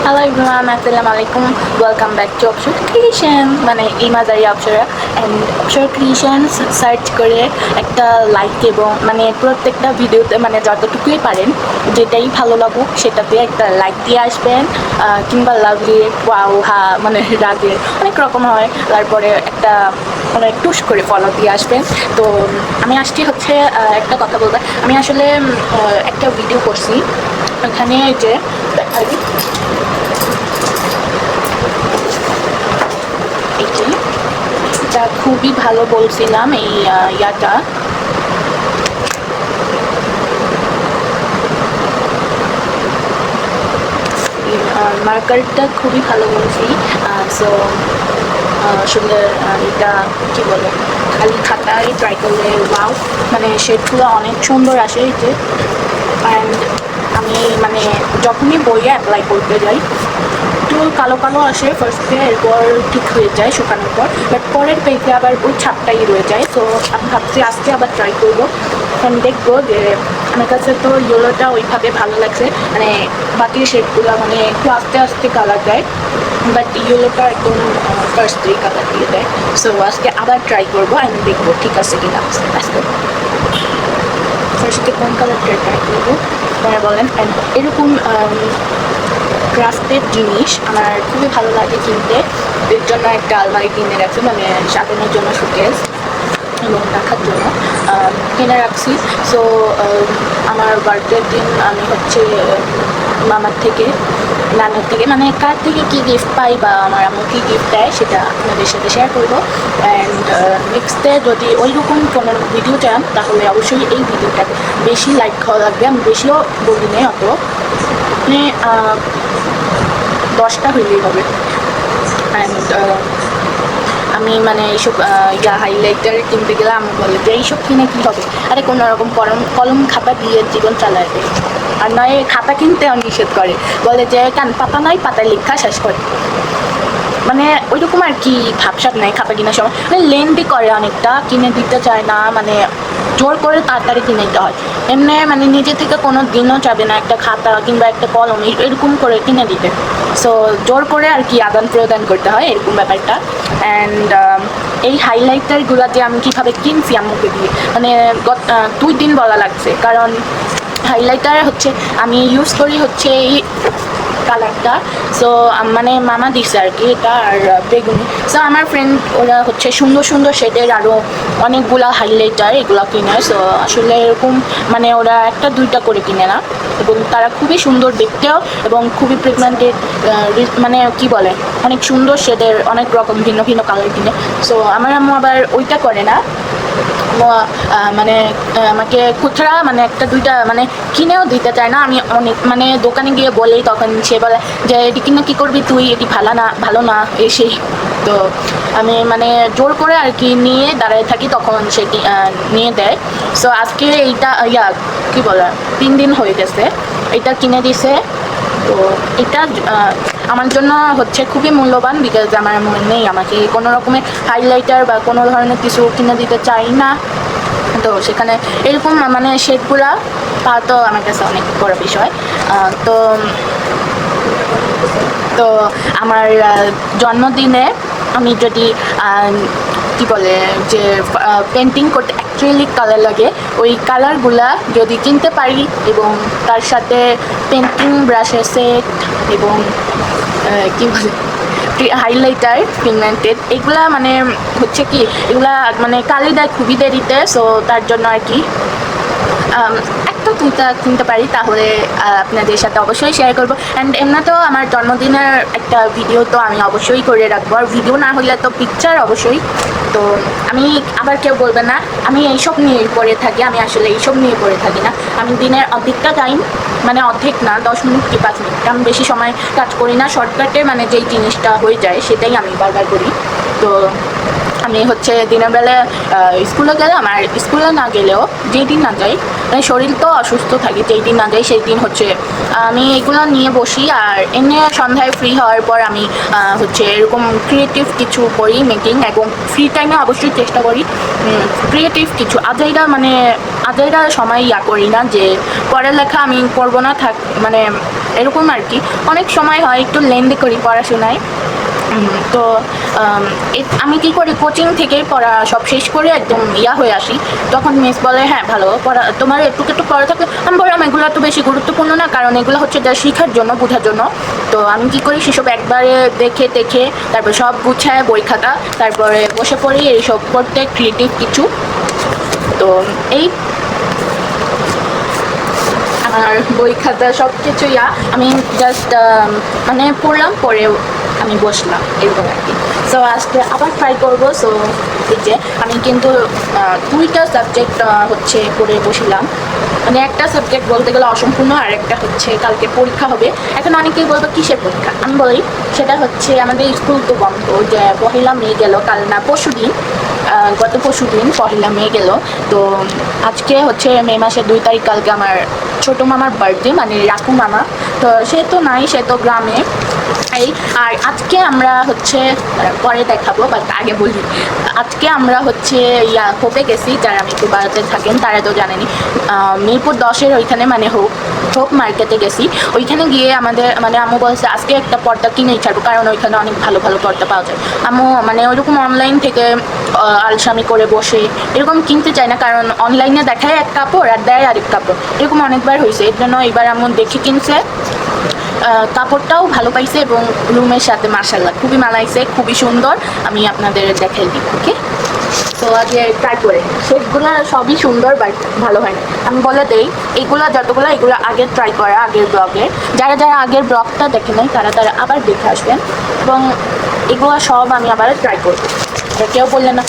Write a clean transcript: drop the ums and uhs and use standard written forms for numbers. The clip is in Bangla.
Hello everyone, Assalamualaikum. Welcome back to Opshore Creation. মানে ইমাজারি অপসরা অ্যান্ড অপসর ক্রিয়েশনস সার্চ করে একটা লাইক এবং মানে প্রত্যেকটা ভিডিওতে মানে যতটুকুই পারেন যেটাই ভালো লাগুক সেটাতে একটা লাইক দিয়ে আসবেন, কিংবা লাভলি ওয়াও হা মানে রাগের অনেক রকম হয়, তারপরে একটা মানে টুস করে ফলো দিয়ে আসবেন। তো আমি আসছি হচ্ছে একটা কথা বলতে, আমি আসলে একটা ভিডিও করছি ওখানে যে দেখাই এটা খুবই ভালো বলছিলাম এই ইয়াটা মার্কারটা খুবই ভালো বলছি। সো আসলে এটা কী বলে, খালি খাতায় ট্রাই করলে ওয়াও মানে শেডগুলো অনেক সুন্দর আসে এই যে। অ্যান্ড আমি মানে যখনই বইয়ে অ্যাপ্লাই করতে যাই একটু কালো কালো আসে ফার্স্টে, এরপর ঠিক হয়ে যায় শুকানোর পর, বাট পরের পেজে আবার ওই ছাপটাই রয়ে যায়। তো আমি ভাবছি আজকে আবার ট্রাই করবো, আমি দেখবো যে আমার কাছে তো ইয়েলোটা ওইভাবে ভালো লাগছে, মানে বাকি শেডগুলো মানে একটু আস্তে আস্তে কালার দেয়, বাট ইয়েলোটা একদম ফার্স্টেই কালার দিয়ে দেয়। সো আজকে আবার ট্রাই করবো, আমি দেখবো ঠিক আছে কিনা। আজকে ফার্স্টে কোন কালারটা ট্রাই করবো আপনারা বলেন। অ্যান্ড এরকম ক্রাফটের জিনিস আমার খুবই ভালো লাগে কিনতে, এর জন্য একটা আলমারি কিনে রাখছি, মানে সাজানোর জন্য শোকেস এবং রাখার জন্য কিনে রাখছি। সো আমার বার্থডের দিন আমি হচ্ছে মামার থেকে নানার থেকে মানে কার থেকে কী গিফট পাই বা আমার আম্মু কী গিফট দেয় সেটা আপনাদের সাথে শেয়ার করবো। অ্যান্ড নেক্সটে যদি ওই রকম কোনো ভিডিও চান তাহলে অবশ্যই এই ভিডিওটাকে বেশি লাইক খাওয়া লাগবে। আমি বেশিও বলি নেই, অত মানে 10টা হইলেই হবে। অ্যান্ড আমি মানে এইসব হাইলাইটার কিনতে গেলে আমি বলে যে এইসব কিনে কী হবে, আরে কোনো রকম কলম খাতা দিয়ে জীবন চালাবে। আর নয় খাতা কিনতেও নিষেধ করে, বলে যে কান পাতা নয় পাতায় লেখা শেষ করে, মানে ওইরকম আর কি ভাবসাব নাই খাতা কেনার সময়, মানে লেন্দি করে অনেকটা, কিনে দিতে চায় না, মানে জোর করে তাড়াতাড়ি কিনে দিতে হয়। এমনি মানে নিজে থেকে কোনো দিনও চাবে না একটা খাতা কিংবা একটা কলম এরকম করে কিনে দিতে। সো জোর করে আর কি আদান প্রদান করতে হয় এরকম ব্যাপারটা। অ্যান্ড এই হাইলাইটারগুলো যে আমি কীভাবে কিনছি আম্মুকে দিয়ে, মানে 2 দিন বলা লাগছে, কারণ হাইলাইটার হচ্ছে আমি ইউজ করি হচ্ছে এই কালারটা। সো মানে মামা দিচ্ছে আর কি এটা, আর বেগুনি। সো আমার ফ্রেন্ড ওরা হচ্ছে সুন্দর সুন্দর শেডের আরও অনেকগুলো হাইলাইটার এগুলো কিনে। সো আসলে এরকম মানে ওরা 1-2টা করে কিনে না, এবং তারা খুবই সুন্দর দেখতেও এবং খুবই প্রেগনেন্টেড, মানে কি বলে অনেক সুন্দর শেডের অনেক রকম ভিন্ন ভিন্ন কালার কিনে। সো আমার আম্মু আবার ওইটা করে না, মানে আমাকে খুচরা মানে 1-2টা মানে কিনেও দিতে চায় না। আমি অনেক মানে দোকানে গিয়ে বলেই তখন সে বলে যে এটি কিনে কী করবি তুই, এটি ভালো না এসেই। তো আমি মানে জোর করে আর কি নিয়ে দাঁড়ায় থাকি, তখন সেটি নিয়ে দেয়। সো আজকে এইটা কী বলে 3 দিন হয়ে গেছে এটা কিনে দিছে। তো এটা আমার জন্য হচ্ছে খুবই মূল্যবান, বিকজ আমার মনে নেই আমাকে কোনো রকমের হাইলাইটার বা কোনো ধরনের কিছু কিনে দিতে চাই না। তো সেখানে এরকম মানে শেডগুলা পাওয়া তো আমার কাছে অনেক বড় বিষয়। তো তো আমার জন্মদিনে আমি যদি কী বলে যে পেন্টিং করতে অ্যাক্রিলিক কালার লাগে, ওই কালারগুলা যদি কিনতে পারি এবং তার সাথে পেন্টিং ব্রাশের সেট এবং কী বলে হাইলাইটার পিগমেন্টেড এগুলা মানে হচ্ছে কি এগুলা মানে কালি দেয় খুবই দেরিতে। সো তার জন্য আর কি একটা কিনতে পারি তাহলে আপনাদের সাথে অবশ্যই শেয়ার করবো। অ্যান্ড এমনিতেও আমার জন্মদিনের একটা ভিডিও তো আমি অবশ্যই করে রাখবো, আর ভিডিও না হলে তো পিকচার অবশ্যই। তো আমি আবার কেউ বলবে না আমি এইসব নিয়ে পড়ে থাকি, আমি আসলে এইসব নিয়ে পড়ে থাকি না। আমি দিনের অর্ধেকটা টাইম মানে অর্ধেক না 10 মিনিট কি 5 মিনিট, আমি বেশি সময় কাজ করি না, শর্টকাটে মানে যেই জিনিসটা হয়ে যায় সেটাই আমি বারবার করি। তো আমি হচ্ছে দিনের বেলা স্কুলে গেলে আমার স্কুলে না গেলেও যেই দিন না যাই মানে শরীর তো অসুস্থ থাকে, যেই দিন না যাই সেই দিন হচ্ছে আমি এগুলো নিয়ে বসি, আর এমনি সন্ধ্যায় ফ্রি হওয়ার পর আমি হচ্ছে এরকম ক্রিয়েটিভ কিছু করি মেকিং, এবং ফ্রি টাইমে অবশ্যই চেষ্টা করি ক্রিয়েটিভ কিছু আজাইরা সময় করি না যে পড়ালেখা আমি করবো না মানে এরকম আর কি। অনেক সময় হয় একটু লেন্দি করি পড়াশোনায়। তো আমি কী করি, কোচিং থেকে পড়া সব শেষ করে একদম হয়ে আসি। তখন মিস বলে হ্যাঁ ভালো পড়া, তোমার একটু পড়া থাকলে। আমি বললাম এগুলো তো বেশি গুরুত্বপূর্ণ না, কারণ এগুলো হচ্ছে যা শেখার জন্য, বোঝার জন্য। তো আমি কী করি, সেসব একবারে দেখে তারপর সব গুছায় বই খাতা, তারপরে বসে পড়ি এইসব করতে ক্রিয়েটিভ কিছু। তো এই আমার বই খাতা সব কিছু আমি জাস্ট মানে পড়লাম, পরে আমি বসলাম এরকম আর কি। সো আজকে আবার ট্রাই করবো। সো এই যে আমি কিন্তু 2টা সাবজেক্ট হচ্ছে পড়ে বসলাম, মানে একটা সাবজেক্ট বলতে গেলে অসম্পূর্ণ, আর একটা হচ্ছে কালকে পরীক্ষা হবে। এখন অনেকেই বলবো কিসের পরীক্ষা, আমি বলি সেটা হচ্ছে আমাদের স্কুল তো বন্ধ, যে 1 মে গেল, কাল না পরশুদিন, গত পরশুদিন 1 মে গেল। তো আজকে হচ্ছে মে মাসের 2 তারিখ, কালকে আমার ছোটো মামার বার্থডে, মানে রাকু মামা। তো সে তো নাই, সে তো গ্রামে। আর আজকে আমরা হচ্ছে পরে দেখাবো, বাট আগে বলি আজকে আমরা হচ্ছে হোপে গেছি, যারা মিরপুর 12-তে থাকেন তারা তো জানেনি। মিরপুর 10-এর ওইখানে মানে হোপ মার্কেটে গেছি। ওইখানে গিয়ে আমাদের মানে আম্মু বলছে আজকে একটা পর্দা কিনেই ছাড়বো, কারণ ওইখানে অনেক ভালো ভালো পর্দা পাওয়া যায়। আম্মু মানে ওইরকম অনলাইন থেকে আলসামি করে বসে এরকম কিনতে চায় না, কারণ অনলাইনে দেখায় এক কাপড় আর দেয় আরেক কাপড়, এরকম অনেকবার হয়েছে। এর জন্য এবার আম্মু দেখে কিনছে, কাপড়টাও ভালো পাইছে এবং রুমের সাথে মাশাআল্লাহ খুবই মানাইছে, খুবই সুন্দর। আমি আপনাদের দেখাই দিই, ওকে? তো আগে ট্রাই করে, সেগুলো সবই সুন্দর বাট ভালো হয় না। আমি বলে দেই এগুলো এগুলো আগে ট্রাই করা, আগের ব্লগে। যারা আগের ব্লগটা দেখে নেই তারা আবার দেখে আসবেন, এবং এগুলো সব আমি আবার ট্রাই করবো। কেউ বললে না